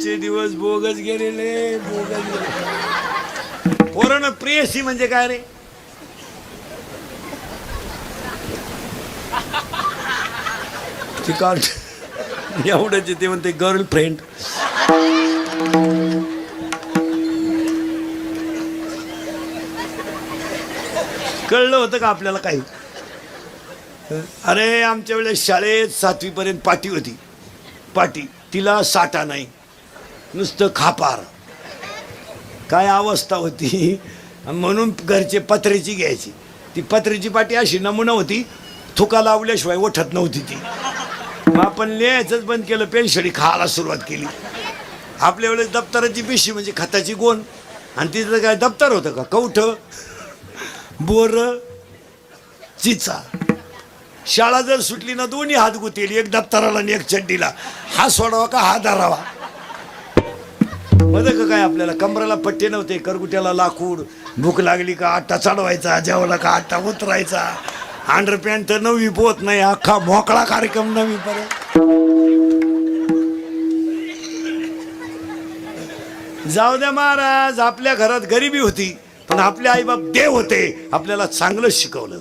आजचे दिवस बोगस गेलेले, बोगस गेले. पोरांनो, प्रेयसी म्हणजे काय रे? ती काढ एवढंच ते म्हणते गर्लफ्रेंड. कळलं होतं का आपल्याला काही? अरे आमच्या वेळेस शाळेत 7वी पर्यंत पाटी होती. पाटी, तिला साठा नाही, नुसतं खापार. काय अवस्था होती. म्हणून घरचे पत्र्याची घ्यायची. ती पत्र्याची पाटी अशी नमुना होती, थुका लावल्याशिवाय उठत नव्हती ती. मग आपण लिहायचंच बंद केलं, पेन्शडी खायला सुरुवात केली. आपल्या वेळेस दप्तराची पिशी म्हणजे खताची गोण, आणि तिथं काय दप्तर होतं का? कवठं, बोर, चिचा. शाळा जर सुटली ना, दोन्ही हात गुतील, एक दप्तराला आणि एक चड्डीला. हा सोडावा का हा धरावा? मध्ये का काय आपल्याला कमराला पट्टे नव्हते, करगुट्याला लाकूड. भूक लागली का आट्टा चढवायचा, जेवला का आट्टा उतरायचा. अंडरपॅन्ट तर 9वी पोत नाही, अख्खा मोकळा कार्यक्रम 9वी पर्यंत. जाऊ द्या महाराज, आपल्या घरात गरिबी होती, पण आपले आईबाप देव होते, आपल्याला चांगलं शिकवलं.